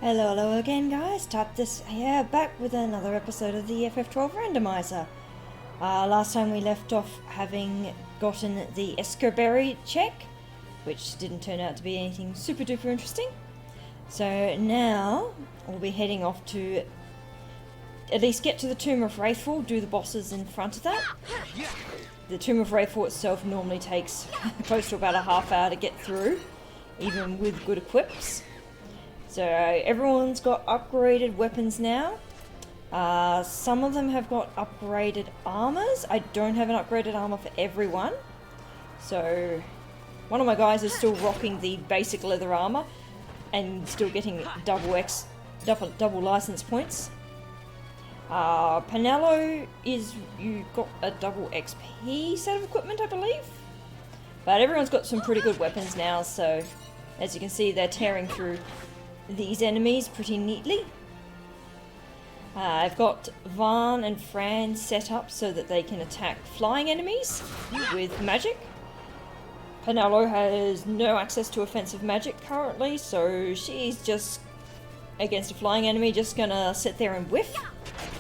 Hello again guys, Tap this here back with another episode of the FF12 Randomizer. Last time we left off having gotten the Escoberry check, which didn't turn out to be anything super duper interesting. So now we'll be heading off to at least get to the Tomb of Wraithful, do the bosses in front of that. The Tomb of Wraithful itself normally takes close to about a half hour to get through, even with good equips. So everyone's got upgraded weapons now. Some of them have got upgraded armors. I don't have an upgraded armor for everyone. So one of my guys is still rocking the basic leather armor and still getting double license points. Penello you got a double XP set of equipment, I believe. But everyone's got some pretty good weapons now, so as you can see, they're tearing through these enemies pretty neatly. I've got Vaughn and Fran set up so that they can attack flying enemies with magic. Penello has no access to offensive magic currently, so she's just, against a flying enemy, just gonna sit there and whiff,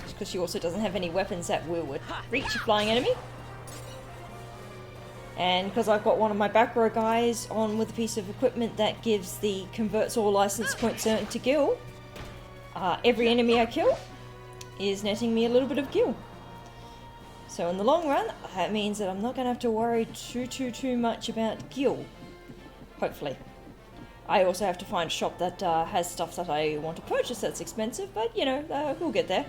because she also doesn't have any weapons that will reach a flying enemy. And because I've got one of my back row guys on with a piece of equipment that converts all license points earned to gil, every enemy I kill is netting me a little bit of gil. So in the long run, that means that I'm not going to have to worry too much about gil. Hopefully. I also have to find a shop that has stuff that I want to purchase that's expensive, but you know, we'll get there.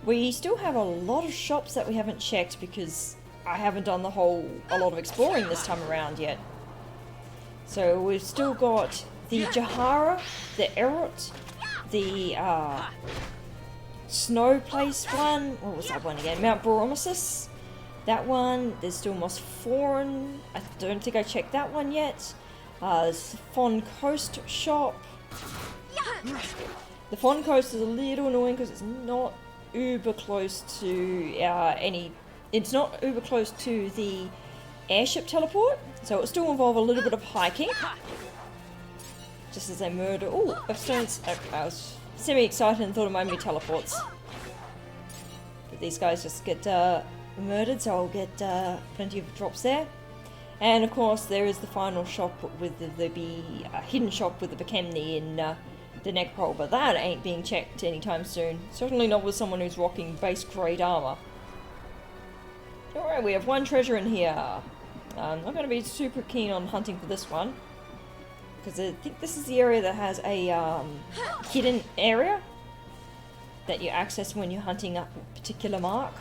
We still have a lot of shops that we haven't checked because I haven't done a lot of exploring this time around yet. So we've still got the Jahara, the Erot, the Snow Place one. What was that one again? Mount Baromesis. That one. There's still Mosforan. I don't think I checked that one yet. There's the Fon Coast shop. The Fon Coast is a little annoying because it's not uber close to It's not uber close to the airship teleport, so it'll still involve a little bit of hiking. Just as they murder. Ooh, F-stones. I was semi-excited and thought it might be teleports. But these guys just get murdered, so I'll get plenty of drops there. And of course, there is the final shop with the hidden shop with the Bekemni in the Necropole, but that ain't being checked anytime soon. Certainly not with someone who's rocking base grade armor. Alright, we have one treasure in here. I'm not going to be super keen on hunting for this one, because I think this is the area that has a hidden area that you access when you're hunting up a particular mark.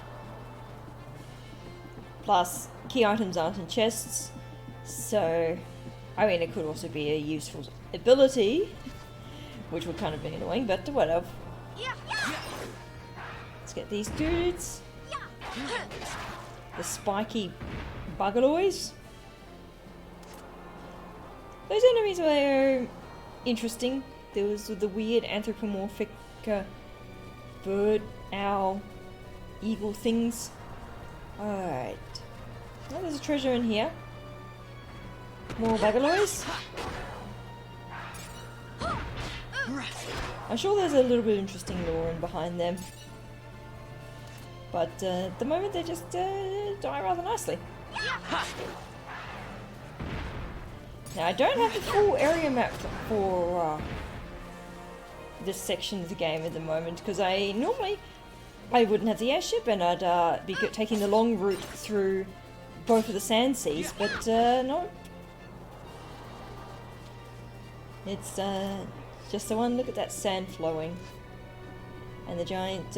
Plus, key items aren't in chests, so I mean it could also be a useful ability, which would kind of be annoying, but whatever. Let's get these dudes. The spiky bugaloys. Those enemies were interesting. There was the weird anthropomorphic bird, owl, eagle things. Alright. Well, there's a treasure in here. More bugaloys. I'm sure there's a little bit of interesting lore in behind them. But at the moment they just die rather nicely. Now I don't have the full area map for this section of the game at the moment, because I wouldn't have the airship and I'd be taking the long route through both of the sand seas, but no. It's just the one. Look at that sand flowing. And the giant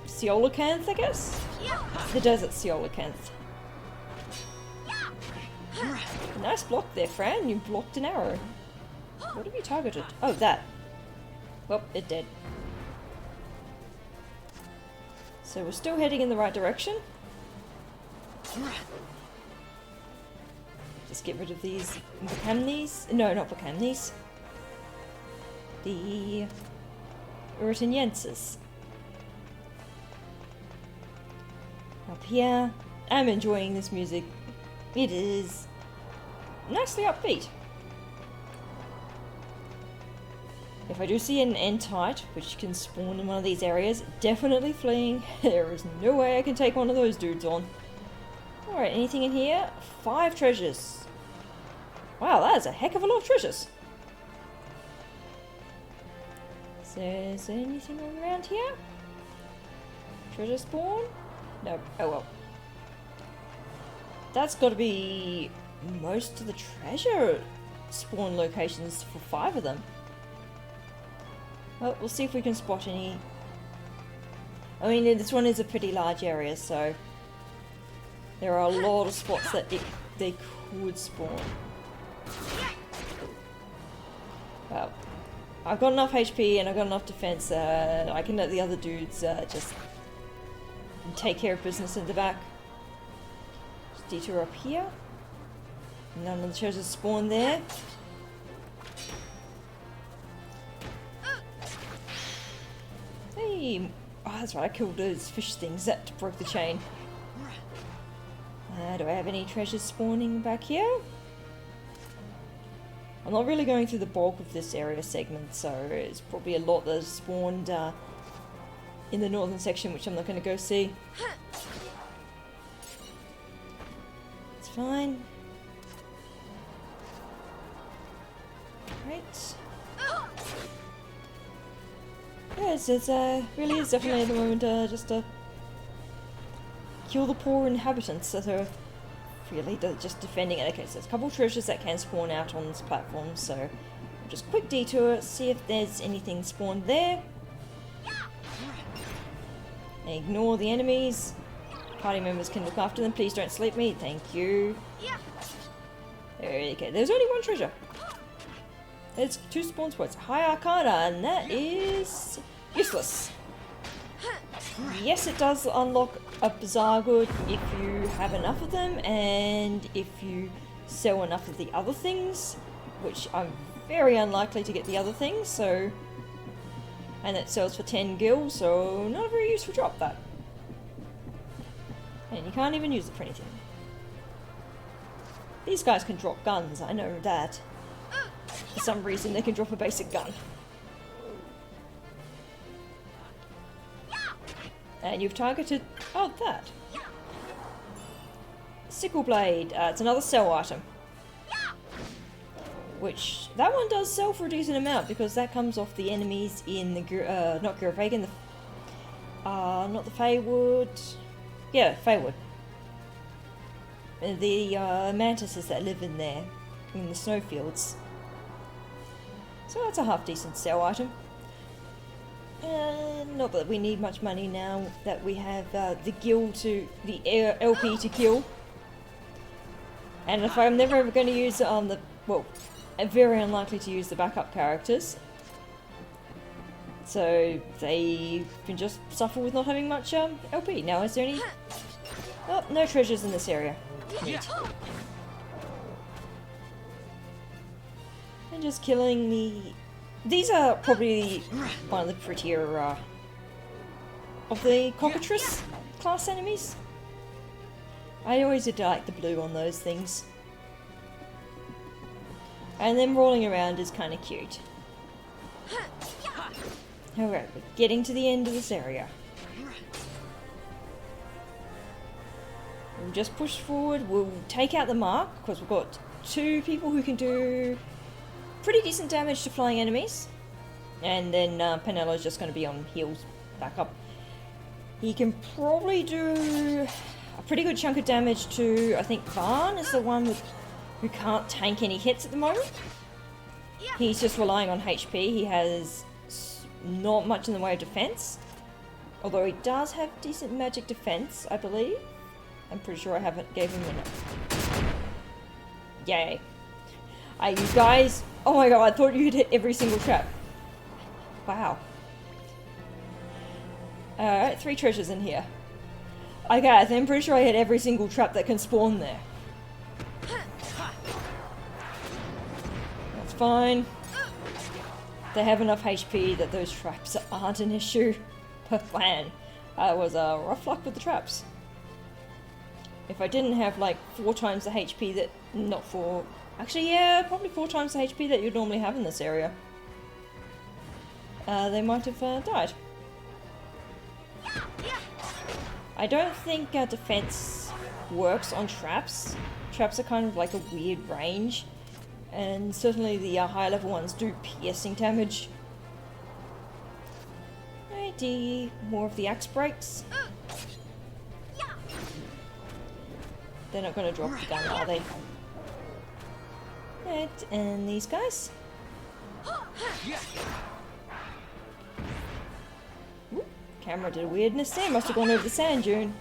Coelacanth, I guess? The desert Coelacanth. Nice block there, Fran. You blocked an arrow. What have you targeted? Oh, that. Well, it did. So we're still heading in the right direction. Just get rid of these Bekemnis. No, not Bekemnis. The Urutanensis. Up here, I'm enjoying this music. It is nicely upbeat. If I do see an N-Tite, which can spawn in one of these areas, definitely fleeing. There is no way I can take one of those dudes on. Alright, anything in here? 5 treasures. Wow, that is a heck of a lot of treasures. Is there anything around here? Treasure spawn? No. Oh well. That's got to be most of the treasure spawn locations for 5 of them. Well, we'll see if we can spot any. I mean, this one is a pretty large area, so there are a lot of spots that they could spawn. Well, I've got enough HP and I've got enough defense. I can let the other dudes just take care of business in the back. Just detour up here. None of the treasures spawn there. Hey! Oh, that's right, I killed those fish things that broke the chain. Do I have any treasures spawning back here? I'm not really going through the bulk of this area segment, so it's probably a lot that has spawned in the northern section, which I'm not going to go see. It's fine. Right. Yes, it's really is definitely at the moment just to kill the poor inhabitants that are really just defending it. Okay, so there's a couple of treasures that can spawn out on this platform, so just quick detour, see if there's anything spawned there. Ignore the enemies. Party members can look after them. Please don't sleep me. Thank you. Okay, there's only 1 treasure. There's 2 spawn spots. High Arcana, and that is useless. Yes, it does unlock a bizarre good if you have enough of them, and if you sell enough of the other things, which I'm very unlikely to get the other things, so... And it sells for 10 gil, so not a very useful drop, that. And you can't even use it for anything. These guys can drop guns, I know that. For some reason they can drop a basic gun. And you've targeted... Oh, that. Sickle Blade. It's another sell item. Which, that one does sell for a decent amount, because that comes off the enemies in the... not Gurvagan, the... not the Feywood... Yeah, Feywood. The mantises that live in there, in the snowfields. So that's a half-decent sell item. Not that we need much money now that we have the guild to... the LP to kill. And if I'm never ever going to use it on the... well, I'm very unlikely to use the backup characters. So they can just suffer with not having much LP. Now, is there any... Oh, no treasures in this area. Neat. And just killing the... These are probably one of the prettier of the cockatrice class enemies. I always did like the blue on those things. And them rolling around is kind of cute. Alright, we're getting to the end of this area. We'll just push forward, we'll take out the mark, because we've got 2 people who can do pretty decent damage to flying enemies. And then Penelo's just going to be on heals back up. He can probably do a pretty good chunk of damage to, I think Varn is the one with, who can't tank any hits at the moment. He's just relying on HP. He has not much in the way of defense. Although he does have decent magic defense, I believe. I'm pretty sure I haven't gave him enough. Yay. You guys... Oh my god, I thought you'd hit every single trap. Wow. Alright, 3 treasures in here. Okay, I'm pretty sure I hit every single trap that can spawn there. That's fine. They have enough HP that those traps aren't an issue. But man, that was rough luck with the traps. If I didn't have like 4 times the HP that... Not 4... Actually, yeah, probably 4 times the HP that you'd normally have in this area. they might have died. I don't think defense works on traps. Traps are kind of like a weird range, and certainly the higher level ones do piercing damage. ID, more of the axe breaks. They're not going to drop the gun, are they? Right, and these guys. Ooh, camera did a weirdness there, must have gone over the sand dune.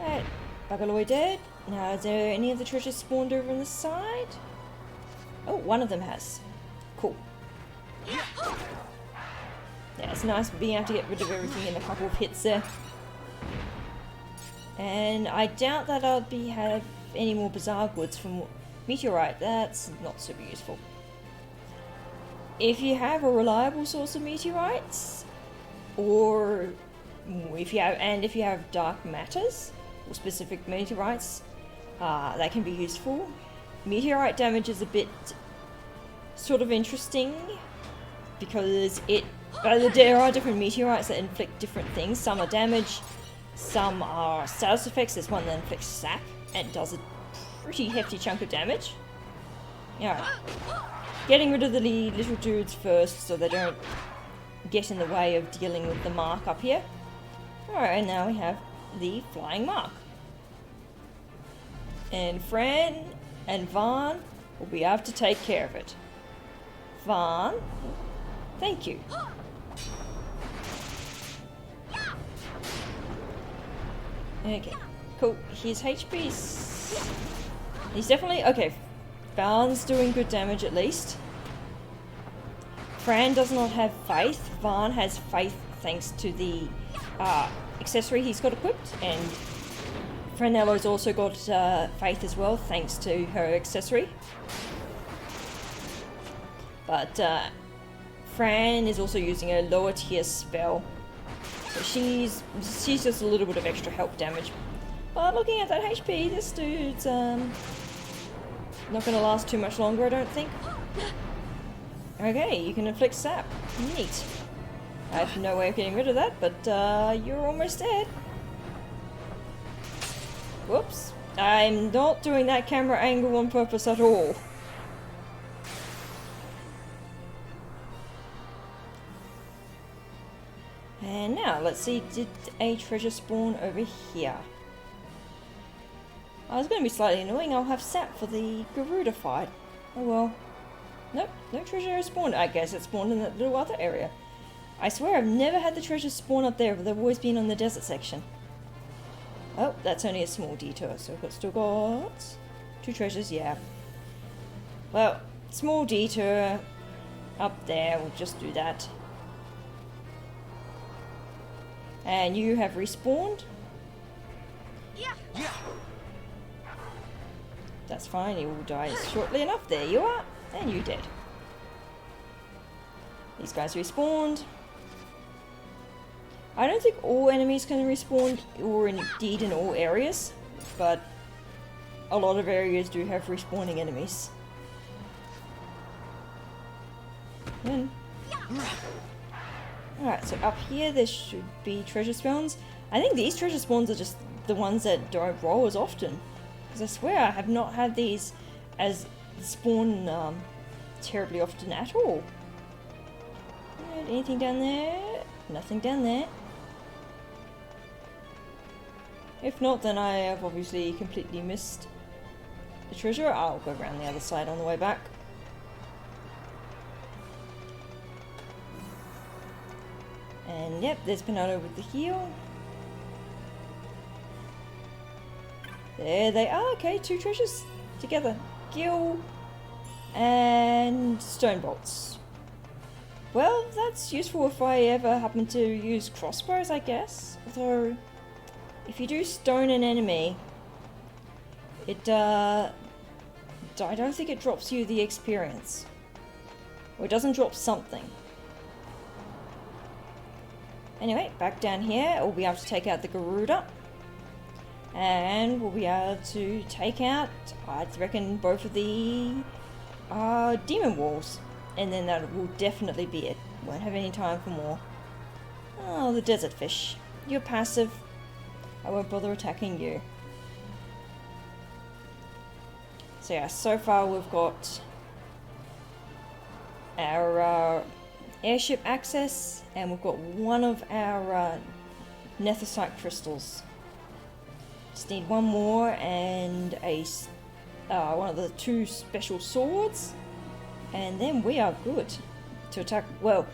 Right, Bugaloy dead. Now, is there any of the treasures spawned over on the side? Oh, one of them has. Cool. Yeah, it's nice being able to get rid of everything in a couple of hits there. And I doubt that I'll have any more bizarre goods from meteorite. That's not super useful. If you have a reliable source of meteorites, or if you have dark matters or specific meteorites, that can be useful. Meteorite damage is a bit sort of interesting because there are different meteorites that inflict different things. Some are damage, some are status effects. There's one that inflicts sap and does a pretty hefty chunk of damage. Yeah, getting rid of the little dudes first so they don't get in the way of dealing with the mark up here. Alright, and now we have the flying mark. And Fran and Vaughn will be able to take care of it. Vaughn, thank you. Okay, cool. His HP's... He's definitely... Okay, Vaughn's doing good damage at least. Fran does not have faith. Vaughn has faith thanks to the accessory he's got equipped, and Franello's also got faith as well thanks to her accessory. But Fran is also using a lower tier spell, so she's just a little bit of extra help damage. But looking at that HP, this dude's not going to last too much longer, I don't think. Okay, you can inflict sap. Neat. I have no way of getting rid of that, but you're almost dead. Whoops. I'm not doing that camera angle on purpose at all. And now, let's see, did a treasure spawn over here? Oh, it's going to be slightly annoying. I'll have sap for the Garuda fight. Oh well. Nope, no treasure has spawned. I guess it spawned in that little other area. I swear I've never had the treasures spawn up there, but they've always been on the desert section. Oh, that's only a small detour, so we've still got 2 treasures, yeah. Well, small detour up there, we'll just do that. And you have respawned? Yeah. That's fine, you will die shortly enough. There you are, and you're dead. These guys respawned. I don't think all enemies can respawn, or indeed in all areas, but a lot of areas do have respawning enemies. Alright, so up here there should be treasure spawns. I think these treasure spawns are just the ones that don't roll as often. Because I swear I have not had these as spawn terribly often at all. Right, anything down there? Nothing down there. If not, then I have obviously completely missed the treasure. I'll go around the other side on the way back. And yep, there's Pinotto with the heel. There they are. Okay, 2 treasures together. Gil and stone bolts. Well, that's useful if I ever happen to use crossbows, I guess. Although, if you do stone an enemy, it I don't think it drops you the experience. Or it doesn't drop something. Anyway, back down here, we'll be able to take out the Garuda. And we'll be able to take out, I reckon, both of the demon walls. And then that will definitely be it. Won't have any time for more. Oh, the desert fish. You're passive. I won't bother attacking you. So yeah, so far we've got our airship access, and we've got one of our nethicite crystals. Just need one more and a one of the 2 special swords, and then we are good to attack. Well,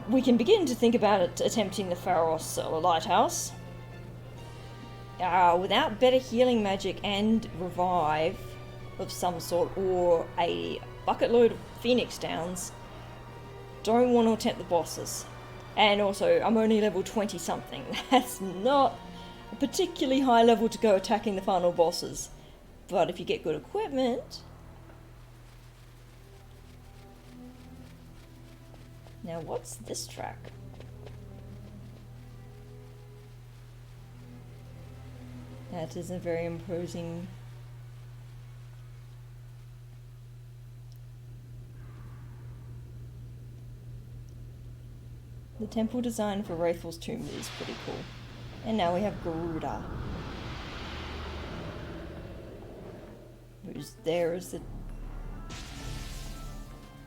we can begin to think about it, attempting the Pharos or lighthouse. Without better healing magic and revive of some sort, or a bucket load of Phoenix Downs, don't want to attempt the bosses. And also, I'm only level 20 something. That's not a particularly high level to go attacking the final bosses. But if you get good equipment... Now what's this track? That is a very imposing... The temple design for Wraithel's tomb is pretty cool. And now we have Garuda, who's there as the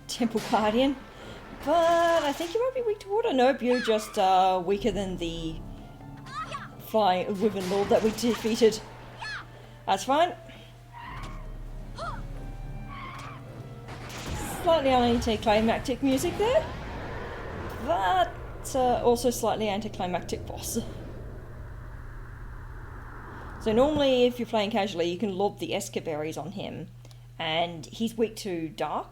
temple guardian. But I think you might be weak to water. Nope, you're just weaker than the flying Wyvern Lord that we defeated. That's fine. Slightly anticlimactic music there, but also slightly anticlimactic boss. So normally if you're playing casually you can lob the Esker berries on him, and he's weak to dark.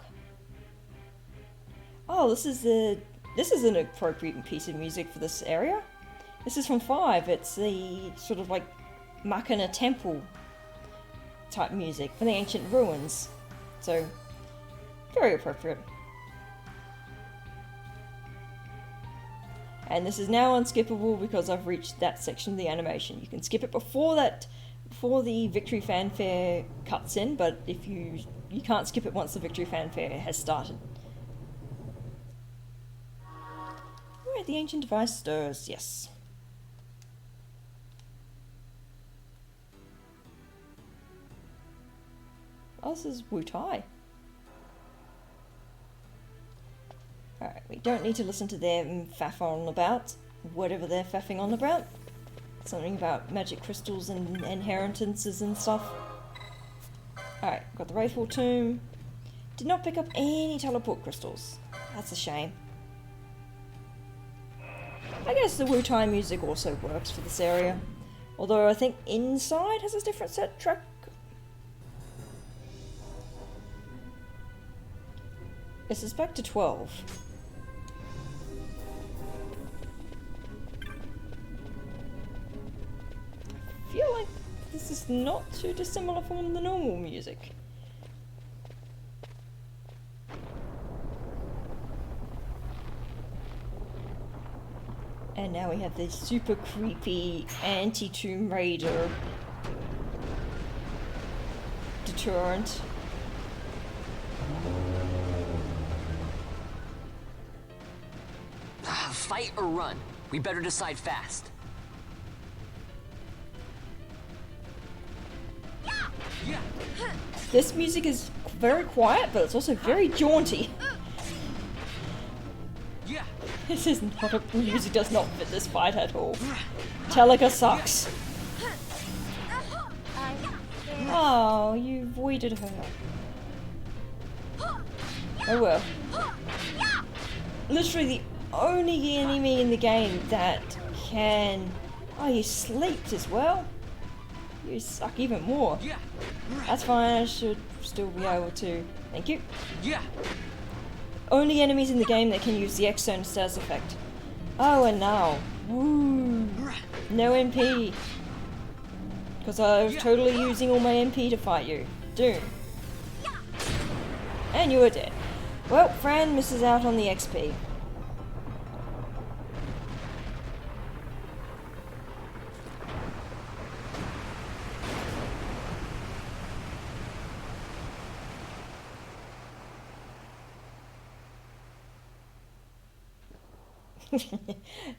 Oh, this is an appropriate piece of music for this area. This is from 5. It's the sort of like Makana temple type music for the ancient ruins. So, very appropriate. And this is now unskippable because I've reached that section of the animation. You can skip it before the victory fanfare cuts in, but if you can't skip it once the victory fanfare has started. Alright, the ancient device stirs, yes. Oh, this is Wu Tai. Alright, we don't need to listen to them faff on about whatever they're faffing on about. Something about magic crystals and inheritances and stuff. Alright, got the Wraithful Tomb. Did not pick up any teleport crystals. That's a shame. I guess the Wu Tai music also works for this area. Although I think Inside has a different set track. This is back to 12. I feel like this is not too dissimilar from the normal music. And now we have this super creepy anti-Tomb Raider deterrent. Fight or run? We better decide fast. Yeah. This music is very quiet, but it's also very jaunty. Yeah. This is not a music does not fit this fight at all. Teleka sucks. Oh, you avoided her. Oh well. Literally the only enemy in the game that can... Oh, you sleeped as well? You suck even more. That's fine, I should still be able to... Thank you. Yeah. Only enemies in the game that can use the X-Zone status effect. Oh, and now. Woo! No MP. Because I was totally using all my MP to fight you. Doom. And you are dead. Well, Fran misses out on the XP.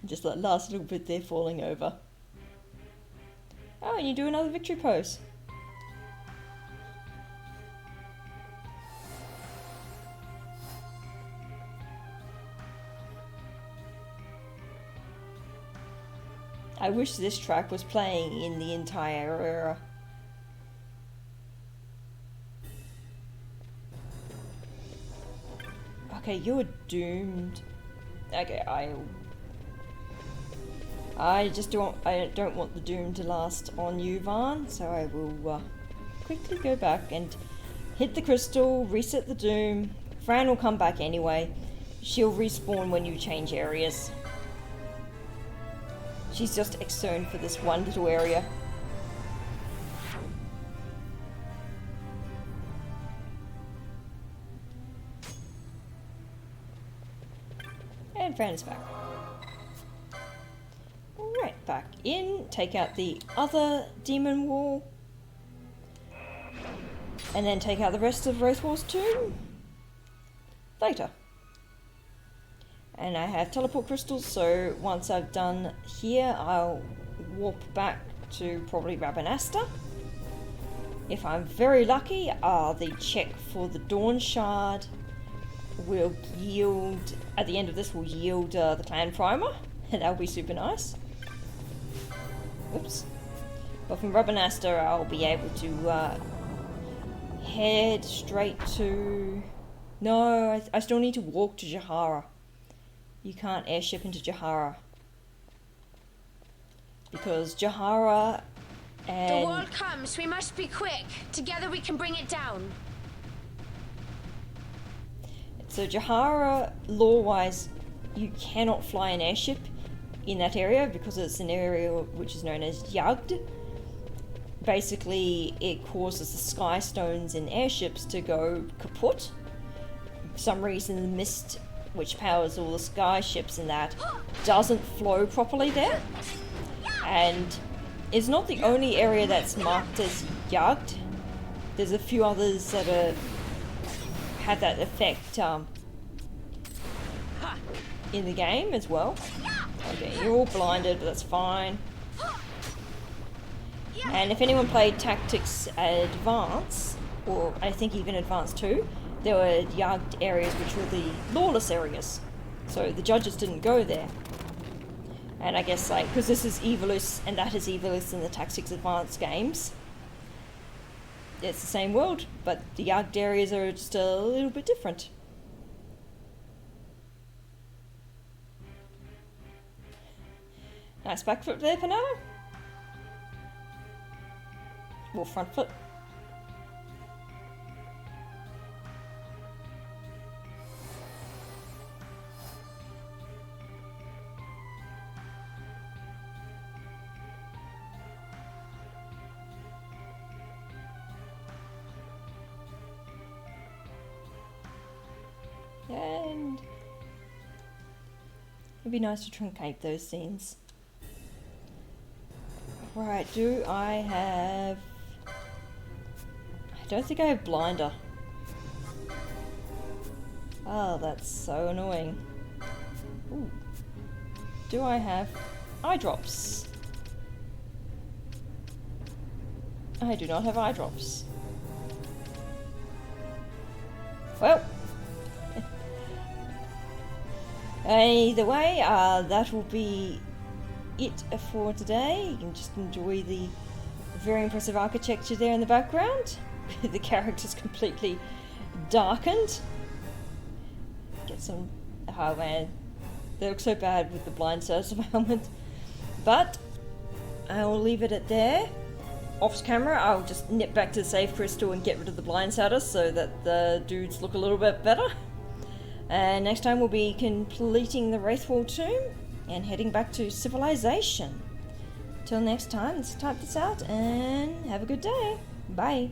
Just that last little bit there falling over. Oh, and you do another victory pose. I wish this track was playing in the entire era. Okay, you're doomed. Okay, I don't want the doom to last on you, Vaan, so I will quickly go back and hit the crystal, reset the doom. Fran will come back anyway. She'll respawn when you change areas. She's just externed for this one little area. And Fran is back. Right, back in. Take out the other demon wall. And then take out the rest of Wraithwall's tomb later. And I have teleport crystals, so once I've done here, I'll warp back to probably Rabanasta. If I'm very lucky, the check for the Dawn Shard will yield, at the end of this, will yield the Clan Primer, and that'll be super nice. Oops. But from Rabanasta, I'll be able to head straight to... No, I still need to walk to Jahara. You can't airship into Jahara. Because Jahara and... The wall comes, we must be quick. Together we can bring it down. So Jahara, lore-wise, you cannot fly an airship in that area because it's an area which is known as Yagd. Basically, it causes the sky stones in airships to go kaput. For some reason, the mist, which powers all the sky ships and that, doesn't flow properly there. And it's not the only area that's marked as Yagd. There's a few others that have that effect in the game as well. Okay, you're all blinded, but that's fine. And if anyone played Tactics Advance, or I think even Advance 2, there were Yagd areas which were the lawless areas. So the judges didn't go there. And I guess, like, because this is Evilus and that is Evilus in the Tactics Advance games, it's the same world, but the Yagd areas are just a little bit different. Nice back foot there, Panano. Or front foot. And it'd be nice to truncate those scenes. Right, do I have... I don't think I have Blinder. Oh, that's so annoying. Ooh. Do I have eye drops? I do not have eye drops. Well. Either way, that will be it for today. You can just enjoy the very impressive architecture there in the background. The character's completely darkened. Get some... Oh man, they look so bad with the blind source of helmet. But I will leave it at there. Off camera, I'll just nip back to the save crystal and get rid of the blind status so that the dudes look a little bit better. And next time we'll be completing the Wraithwall tomb and heading back to civilization. Till next time, let's type this out and have a good day. Bye.